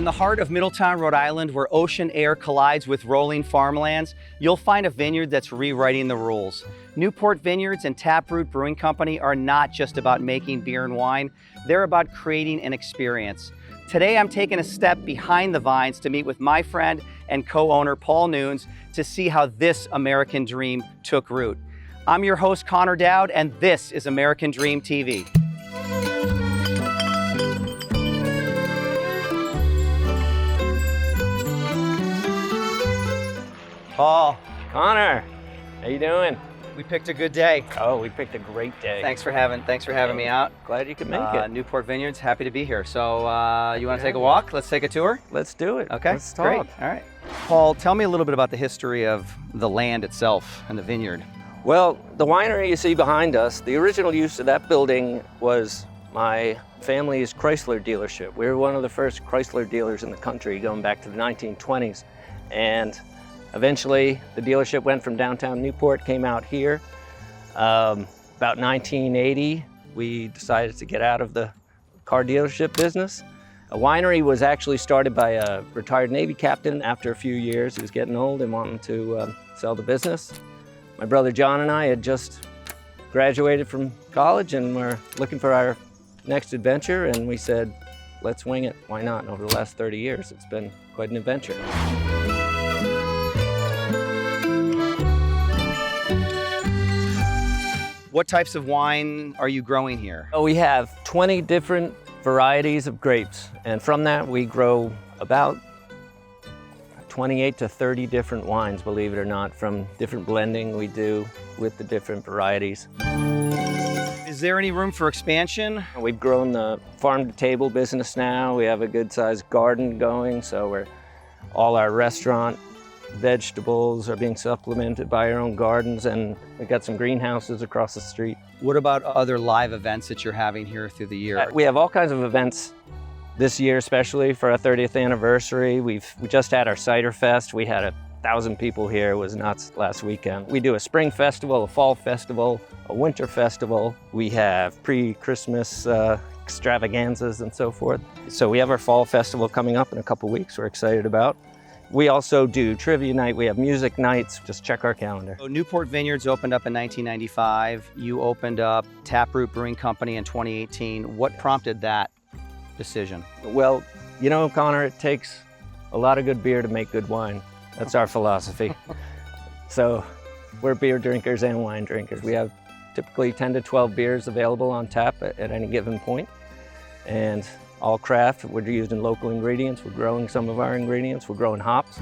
In the heart of Middletown, Rhode Island, where ocean air collides with rolling farmlands, you'll find a vineyard that's rewriting the rules. Newport Vineyards and Taproot Brewing Company are not just about making beer and wine, they're about creating an experience. Today, I'm taking a step behind the vines to meet with my friend and co-owner, Paul Nunes, to see how this American dream took root. I'm your host, Connor Dowd, and this is American Dream TV. Paul. Connor, how you doing? We picked a good day. Oh, we picked a great day. Thanks for having me out. Glad you could make it. Newport Vineyards, happy to be here. So you want to take a walk? Let's take a tour? Let's do it. Okay, let's talk. Great. All right. Paul, tell me a little bit about the history of the land itself and the vineyard. Well, the winery you see behind us, the original use of that building was my family's Chrysler dealership. We were one of the first Chrysler dealers in the country going back to the 1920s. And eventually, the dealership went from downtown Newport, came out here. About 1980, we decided to get out of the car dealership business. A winery was actually started by a retired Navy captain after a few years. He was getting old and wanting to sell the business. My brother John and I had just graduated from college and were looking for our next adventure, and we said, let's wing it. Why not? And over the last 30 years, it's been quite an adventure. What types of wine are you growing here? We have 20 different varieties of grapes, and from that we grow about 28 to 30 different wines, believe it or not, from different blending we do with the different varieties. Is there any room for expansion? We've grown the farm-to-table business now. We have a good-sized garden going, so all our restaurant vegetables are being supplemented by our own gardens, and we've got some greenhouses across the street. What about other live events that you're having here through the year? We have all kinds of events this year, especially for our 30th anniversary. We just had our Cider Fest. We had 1,000 people here. It was nuts last weekend. We do a spring festival, a fall festival, a winter festival. We have pre-Christmas extravaganzas and so forth. So we have our fall festival coming up in a couple weeks we're excited about. We also do trivia night. We have music nights. Just check our calendar. So Newport Vineyards opened up in 1995. You opened up Taproot Brewing Company in 2018. What prompted that decision? Well, you know, Connor, it takes a lot of good beer to make good wine. That's our philosophy. So we're beer drinkers and wine drinkers. We have typically 10 to 12 beers available on tap at any given point. And all craft. We're using local ingredients. We're growing some of our ingredients. We're growing hops.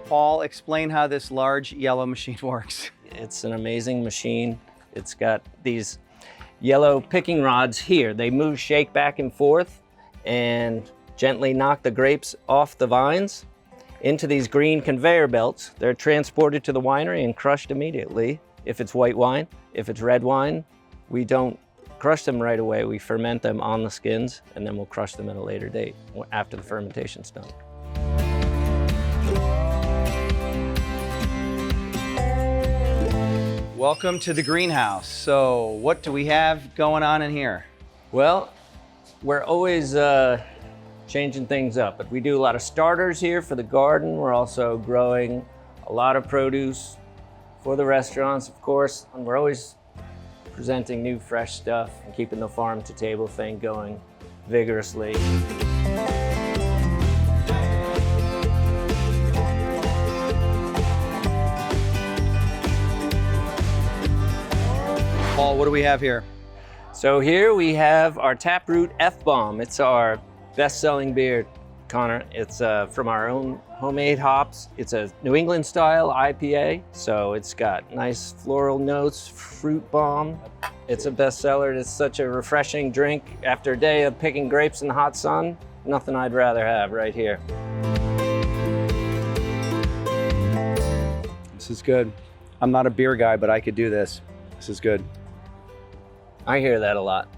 Paul, explain how this large yellow machine works. It's an amazing machine. It's got these yellow picking rods here. They move, shake back and forth, and gently knock the grapes off the vines into these green conveyor belts. They're transported to the winery and crushed immediately. If it's white wine, if it's red wine, we don't crush them right away. We ferment them on the skins, and then we'll crush them at a later date after the fermentation's done. Welcome to the greenhouse. So what do we have going on in here? Well, we're always changing things up, but we do a lot of starters here for the garden. We're also growing a lot of produce for the restaurants, of course, and we're always presenting new fresh stuff and keeping the farm to table thing going vigorously. Paul, what do we have here? So here we have our Taproot F-Bomb. It's our best-selling beer, Connor. It's from our own homemade hops. It's a New England style IPA, so it's got nice floral notes, fruit bomb. It's a bestseller. It's such a refreshing drink after a day of picking grapes in the hot sun. Nothing I'd rather have right here. This is good. I'm not a beer guy, but I could do this. This is good. I hear that a lot.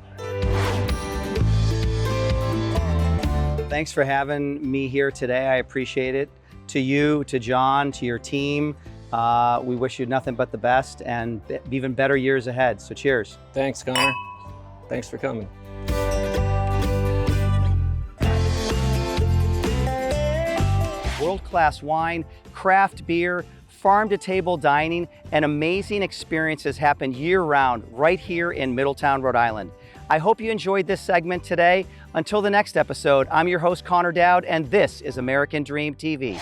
Thanks for having me here today. I appreciate it. To you, to John, to your team, We wish you nothing but the best and even better years ahead. So cheers. Thanks, Connor. Thanks for coming. World-class wine, craft beer, farm-to-table dining, and amazing experiences happen year-round right here in Middletown, Rhode Island. I hope you enjoyed this segment today. Until the next episode, I'm your host, Connor Dowd, and this is American Dream TV.